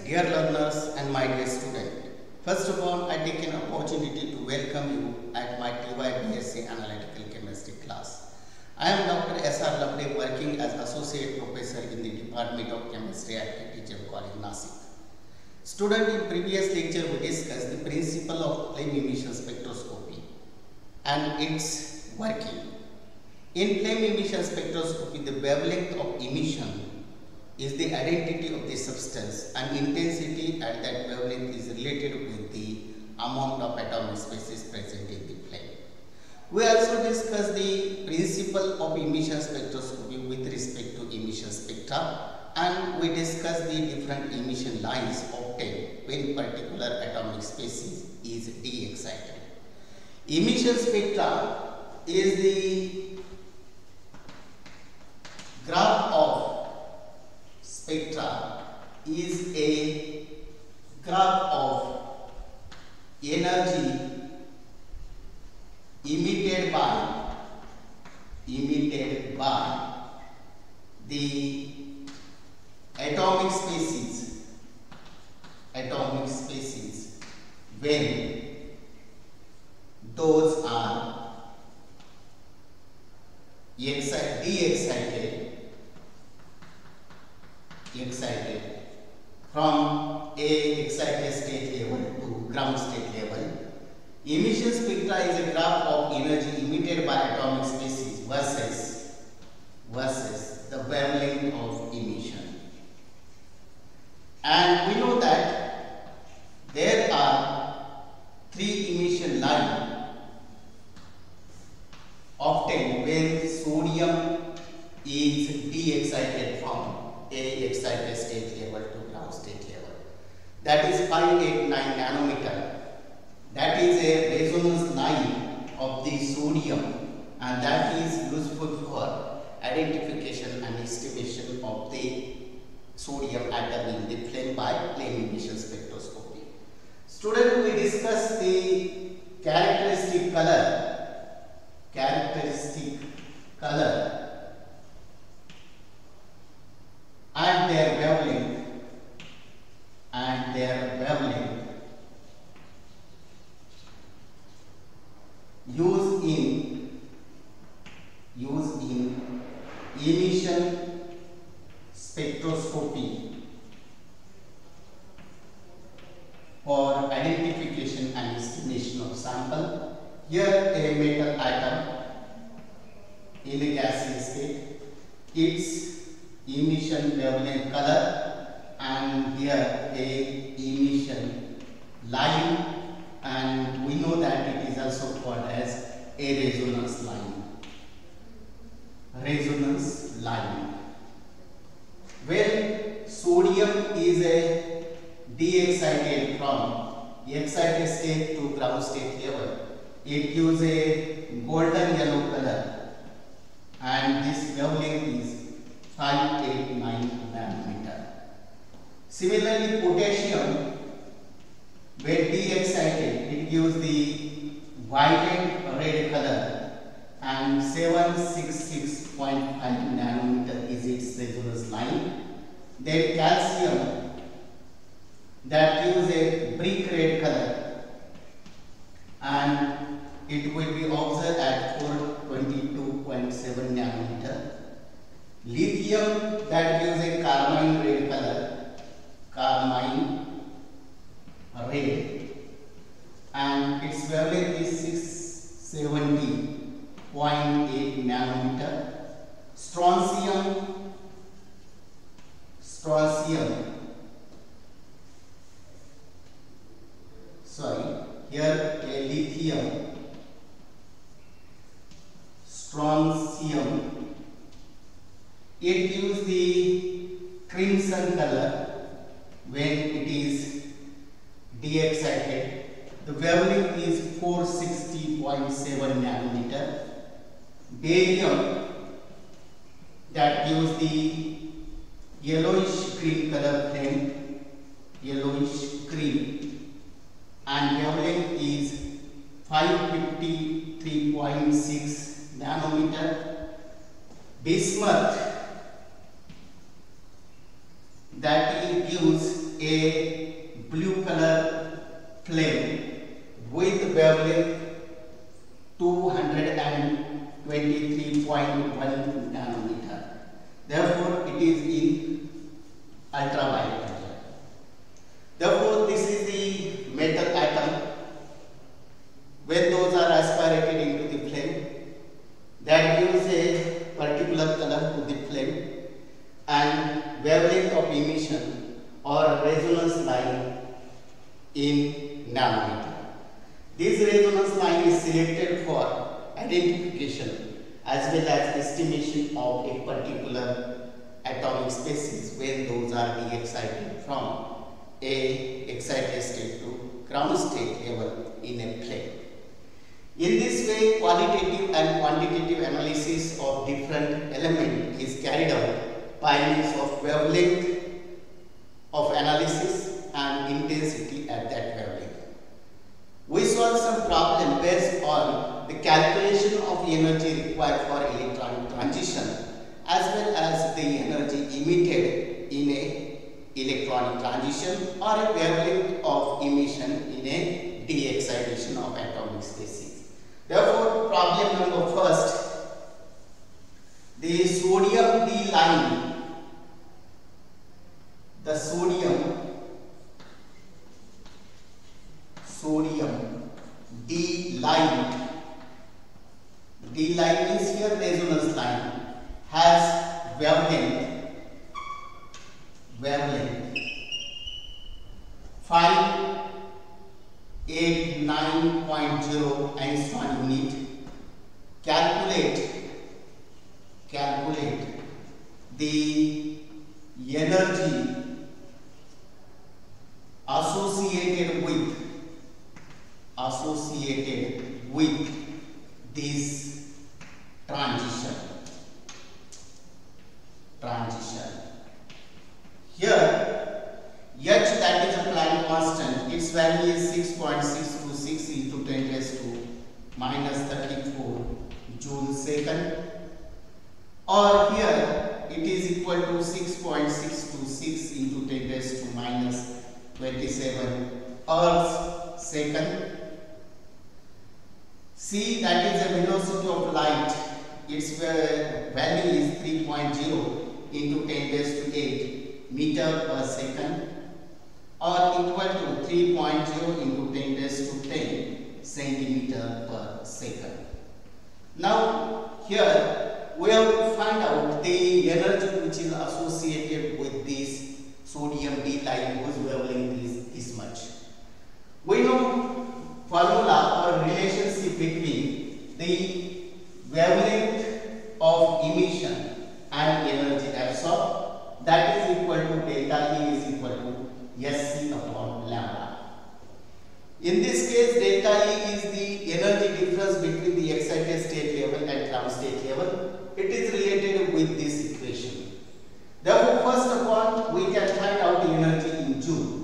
dear learners and my dear student. First of all, I take an opportunity to welcome you at my TY BSc Analytical Chemistry class. I am Dr. S.R. Lavade, working as Associate Professor in the Department of Chemistry at KTHM College, Nasik. Student, in previous lecture we discussed the principle of flame emission spectroscopy and its working. In flame emission spectroscopy, the wavelength of emission is the identity of the substance and intensity at that wavelength is related with the amount of atomic species present in the flame. We also discussed the principle of emission spectroscopy with respect to emission spectra, and we discussed the different emission lines obtained when particular atomic species is de-excited. Emission spectra is the graph of spectra is a graph of energy emitted by the atomic species when those are de-excited from a excited state level to ground state level. Emission spectra is a graph of energy emitted by atomic species versus the wavelength of emission. And we know that there are three emission lines obtained when sodium is de-excited from a excited state level to ground state level. That is 589 nanometer. That is a resonance line of the sodium, and that is useful for identification and estimation of the sodium atom in the flame by flame emission spectroscopy. Student, we discussed the characteristic color and their wavelength used in emission spectroscopy for identification and estimation of sample. Here a metal atom in a gaseous state, its emission wavelength color, and here a emission line, and we know that it is also called as a resonance line. When sodium is a de-excited from excited state to ground state level, it gives a golden yellow color, and this wavelength is 589 nanometer. Similarly, potassium, when de-excited, it gives the violet red color, and 766.5 nanometer is its resonance line. Then calcium, that gives a brick red color, and it will be observed at 422.7 nanometer. Lithium, that gives a carmine red color, and its wavelength is 670.8 nanometer. Strontium, here a lithium, strontium, it gives the crimson color when it is de-excited. The wavelength is 460.7 nanometer. Barium, that gives the yellowish green color flame, and wavelength is 553.6 nanometer. Bismuth, that gives a blue color flame with wavelength 223.1 nanometer. Therefore, it is in ultraviolet color. Therefore, this is the metal atom. When those are aspirated into the flame, that gives a particular color to the flame, and wavelength of emission or resonance line in nanometer. This resonance line is selected for identification as well as estimation of a particular atomic species when those are de-excited from a excited state to ground state level in a flame. In this way, qualitative and quantitative analysis of different elements is carried out by means of wavelength of analysis and intensity at that wavelength. We solve some problem based on the calculation of energy required for electronic transition as well as the energy emitted in a electronic transition or a wavelength of emission in a de-excitation of atomic species. Therefore, problem number first, the sodium D line, the sodium D line means here resonance line, has wavelength 589.0 angstrom unit. Calculate the energy associated with this transition. Here H, that is a Planck constant, its value is 6.626 into 10 raised to minus 34 Joule second, or here it is equal to 6.626 into 10 raised to minus 27 Earth second. C, that is the velocity of light, its value is 3.0 into 10 raised to 8 meter per second, or equal to 3.0 into 10 raised to 10 centimeter per second. Now here we have to find out the energy which is associated with this sodium D line whose wavelength is this much. We know formula or relationship between the wavelength of emission and energy absorbed, that is equal to delta E is equal to Sc upon lambda. In this case, delta E is the energy difference between the excited state level and ground state level. It is related with this equation. Therefore, first of all, we can find out the energy in Joule.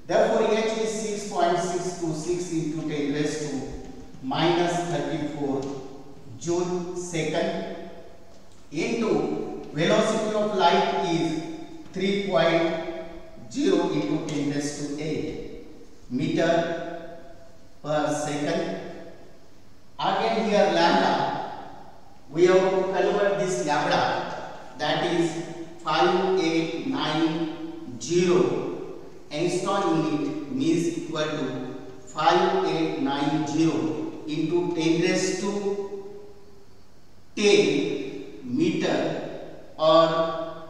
Therefore, H is 6.626 into 10 raised to minus 34 Joule second into velocity of light is 3.0 into 10 raised to 8 meter per second. Again here lambda, we have to convert this lambda, that is 5890 angstrom unit means equal to 5890 into 10 raised to 10 meter or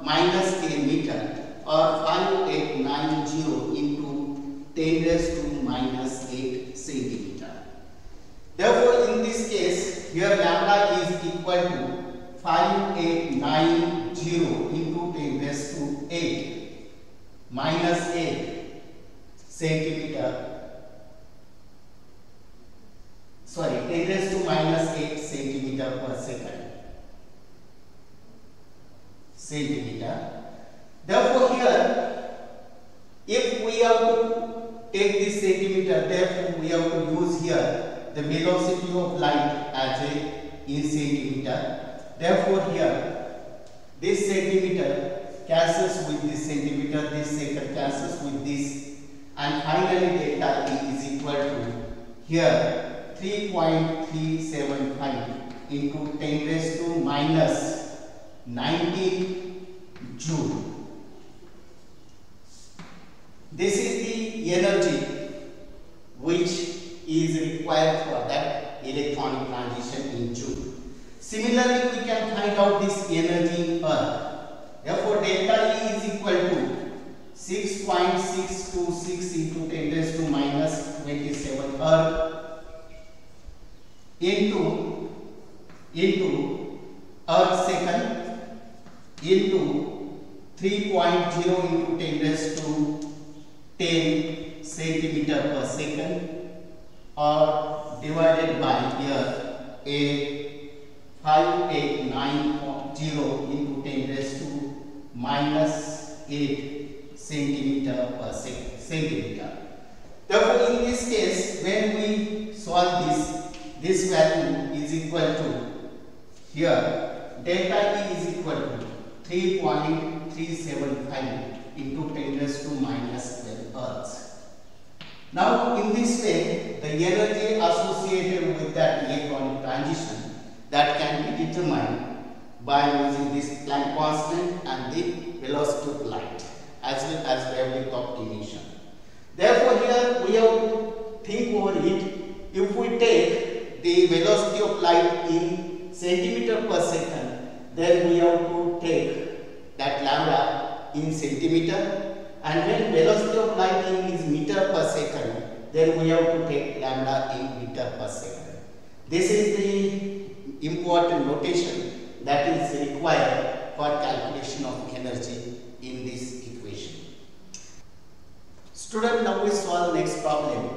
minus a meter, or 5890 into 10 raised to minus 8 centimeter. Therefore, in this case, here lambda is equal to 5890 into 10 raised to 8 minus 8 centimeter. Sorry, 10 raised to minus 8 centimeter per second. Therefore, here, if we have to take this centimeter, therefore we have to use here the velocity of light as a in centimeter. Therefore, here this centimeter cancels with this centimeter, this second cancels with this, and finally delta E is equal to here 3.375 into 10 raised to minus 19 joule. This is the energy which is required for that electronic transition in joule. Similarly, we can find out this energy in earth. Therefore, delta E is equal to 6.626 into 10 raised to minus 27 earth into earth second into 3.0 into 10 raised to 10 centimeter per second, or divided by here a 5890 into 10 raised to minus 8 centimeter per centimeter. Therefore, in this case, when we solve this value is equal to here delta E is equal to 3.375 into 10 raised to minus 12 earths. Now, in this way, the energy associated with that electronic transition that can be determined by using this Planck constant and the velocity of light as well as wavelength of emission. Therefore, here we have to think over it. If we take the velocity of light in centimeter per second, then we have to take that lambda in centimeter, and when velocity of light in is meter per second, then we have to take lambda in meter per second. This is the important notation that is required for calculation of energy in this equation. Student, now we solve next problem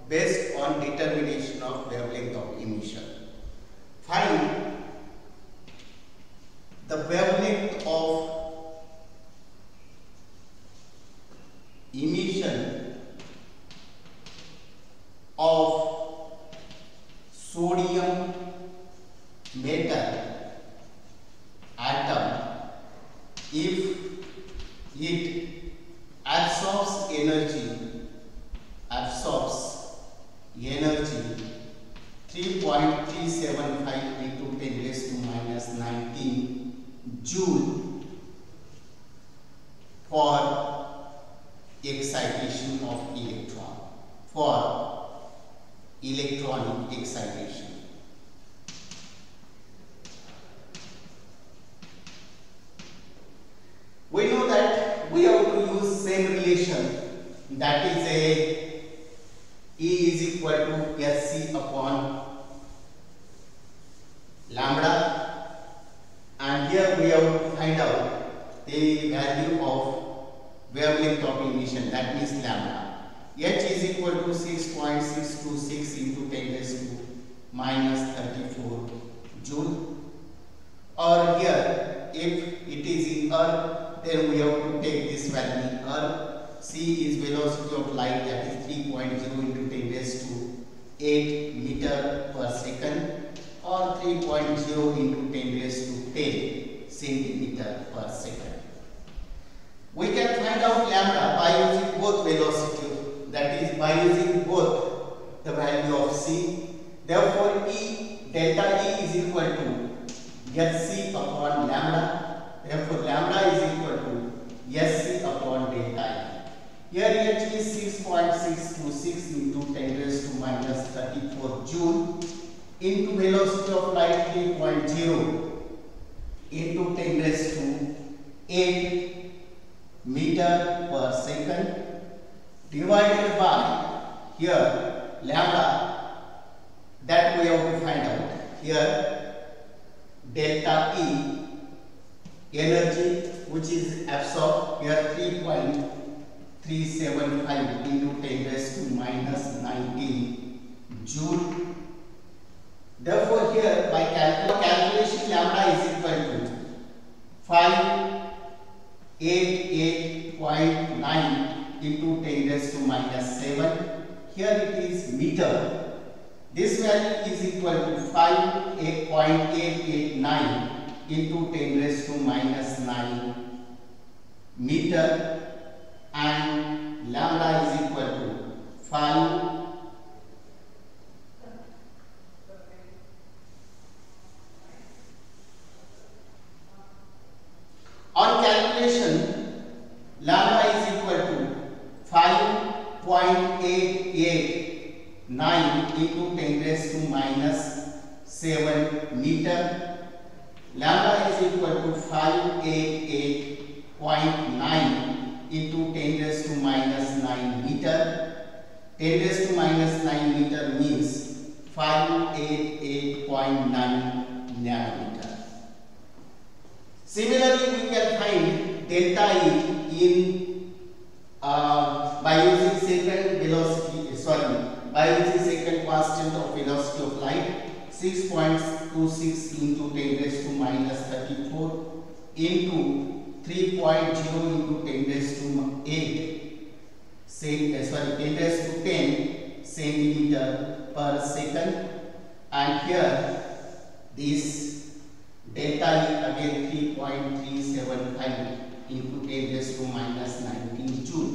based on determination of wavelength of emission. Find the wavelength of emission of sodium metal atom if it absorbs energy 3.375 into 10 raised to minus 19 joule for excitation of electron, for electronic excitation. We know that we have to use same relation, that is a E is equal to Sc upon lambda, and here we have to find out the value of wavelength of emission, that means lambda. H is equal to 6.626 into 10 raised to minus 34 joule, or here if it is in earth, then we have to take this value in earth. C is velocity of light, that is 3.0 into 10 raised to 8 meter per second, or 3.0 into 10 raised to 10 centimeter per second. We can find out lambda by using both velocity, that is by using both the value of C. Therefore, delta E is equal to Sc upon lambda. Therefore, lambda is equal to Sc upon delta E. Here H is 6.626 into 10 raised to minus 34 joule into velocity of light 3.0 into 10 raised to 8 meter per second, divided by here lambda, that we have to find out. Here delta E energy which is absorbed, here 3.375 into 10 raised to minus 19 joule. Therefore, here by calculation lambda is equal to 588.9 into 10 raised to minus 7. Here it is meter. This value is equal to 5.889 into 10 raised to minus 9 meter and lambda is equal to 5. On calculation, lambda is equal to 5.889 into 10 raised to minus 7 meter. Lambda is equal to 588.9 into 10 raised to minus 9 meter. 10 raised to minus 9 meter means 588.9 nanometer. Similarly, we can find delta E in by using second constant of velocity of light, 6.26 into 10 raised to minus 34 into 3.0 into 10 raised to 8 10 raised to 10 centimeter per second, and here this delta E again 3.375 into 10 raised to minus 19 joule.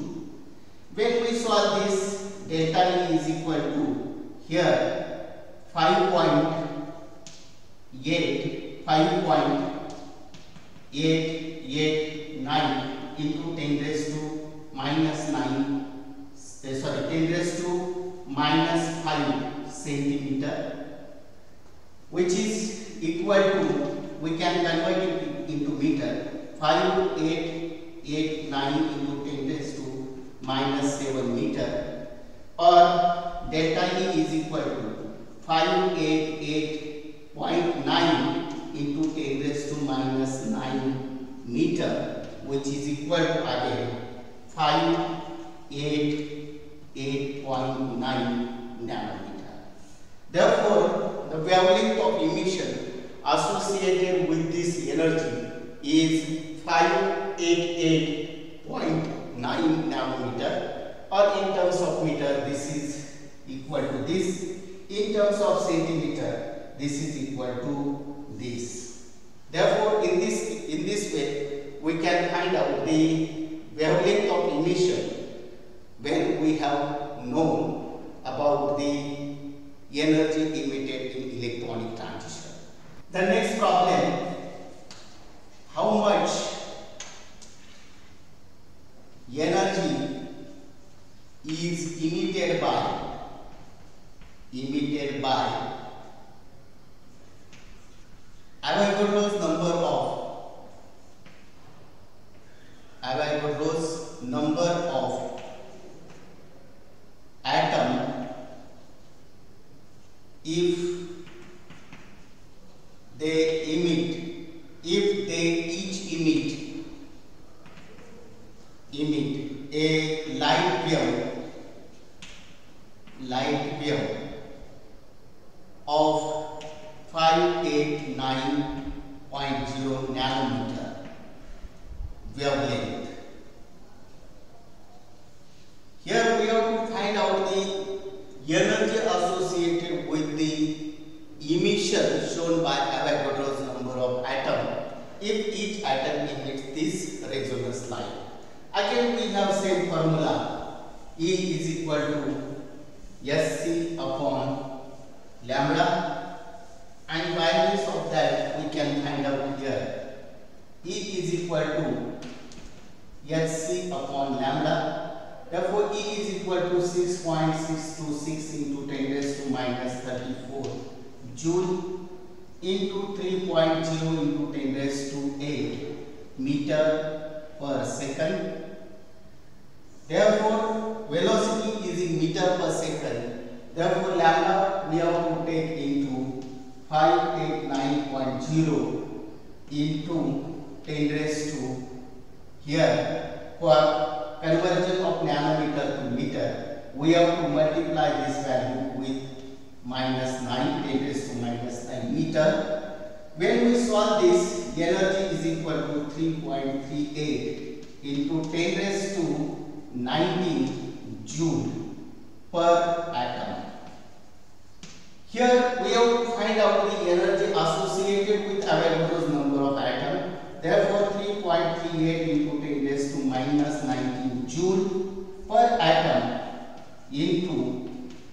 When we solve this, delta E is equal to here 5.889 into 10 raised to minus 10 raised to minus 5 centimeter, which is equal to, we can convert it into meter, 5.889 into 10 raised to minus 7 meter, or delta E is equal to 588.9 into 10 raised to minus 9 meter, which is equal to again 588.9 nanometer. Therefore, the wavelength of emission associated with this energy is 588.9 nanometer, or in terms of meter this is equal to this, in terms of centimeter this is equal to this. Therefore, in this way we can find out the wavelength of emission when we have known about the energy emitted in electronic transistor. The next problem, how much energy is emitted by Avogadro's number of atom if they each emit a light wave of 589.0 nanometer wavelength. Here we have to find out the energy associated with the emission shown by Avogadro's number of atom if each atom emits this resonance light. Again we have same formula, E is equal to Sc upon lambda, and values of that we can find out here. E is equal to Sc upon lambda. Therefore, E is equal to 6.626 into 10 raised to minus 34 joule into 3.0 into 10 raised to 8 meter per second. Therefore, velocity is in meter per second. Therefore, lambda we have to take into 589.0 into 10 raised to here. For conversion of nanometer to meter, we have to multiply this value with minus 9, 10 raised to minus 9 meter. When we solve this, the energy is equal to 3.38 into 10 raised to 19 joule per atom. Here we have to find out the energy associated with Avogadro's number of atom. Therefore, 3.38 into 10 raised to joule per atom into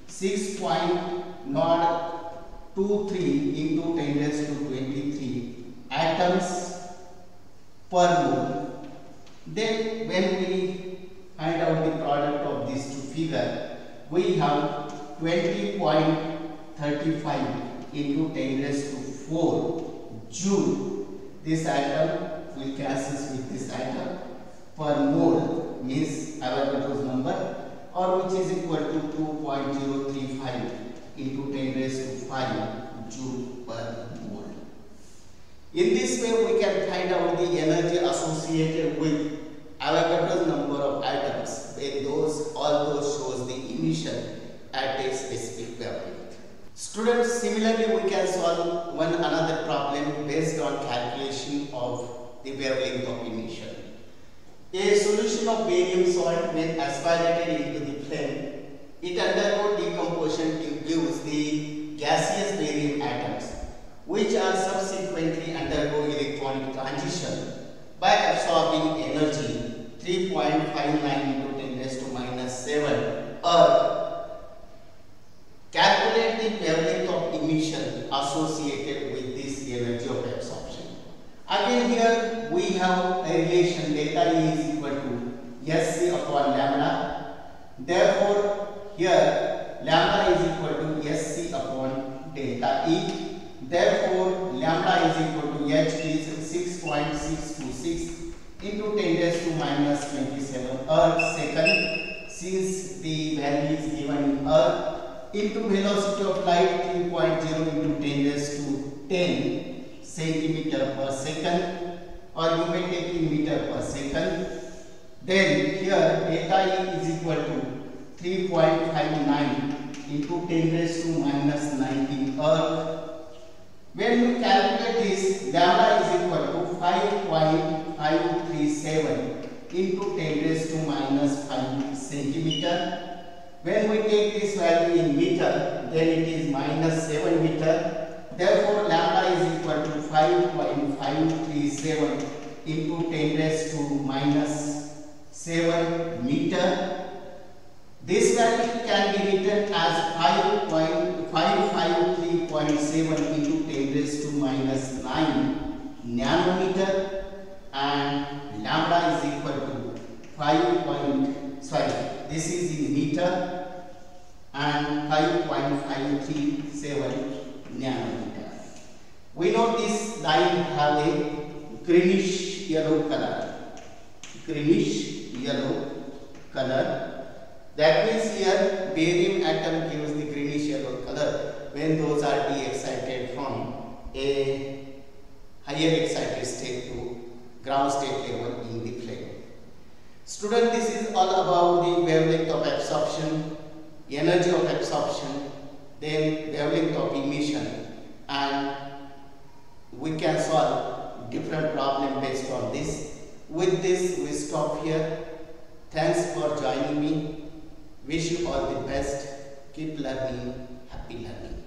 6.023 into 10 raised to 23 atoms per mole. Then when we find out the product of these two figures, we have 20.35 into 10 raised to 4 joule. This atom will cancel with this atom per mole, means Avogadro's number, or which is equal to 2.035 into 10 raised to 5 joule per mole. In this way, we can find out the energy associated with Avogadro's number of atoms, where all those shows the emission at a specific wavelength. Students, similarly we can solve one another problem based on calculation of the wavelength of emission. A solution of barium salt when aspirated into the flame, it undergoes decomposition to gives the gaseous barium atoms, which are subsequently undergo electronic transition by absorbing energy 3.59 into 10 raised to -7 Earth. Calculate the wavelength of emission associated with this energy of absorption. Again here we have a relation delta E is equal to Sc upon lambda. Therefore here lambda is equal to Sc upon delta E. Therefore lambda is equal to H is 6.626 into 10 raised to -27 Earth second, since the value is given in Earth, into velocity of light 3.0 into 10 raised to 10 centimeter per second, or you may take in meter per second. Then here delta E is equal to 3.59 into 10 raised to -19 Earth. When we calculate this, lambda is equal to 5.537 into 10 raised to -5 centimeter. When we take this value in meter, then it is -7 meter. Therefore lambda is equal to 5.537 into 10 raised to -7 meter. This value can be written as 553.7 into 10 raised to -9 nanometer, and lambda is equal to this is in meter, and 5.537 nanometer. We know this line have a greenish yellow color. Greenish yellow color. That means here barium atom gives the greenish yellow color when those are de-excited from a higher excited state to ground state level in the flame. Student, this is all about the wavelength of absorption, energy of absorption, then wavelength of emission, and we can solve different problems based on this. With this, we stop here. Thanks for joining me. Wish you all the best. Keep learning. Happy learning.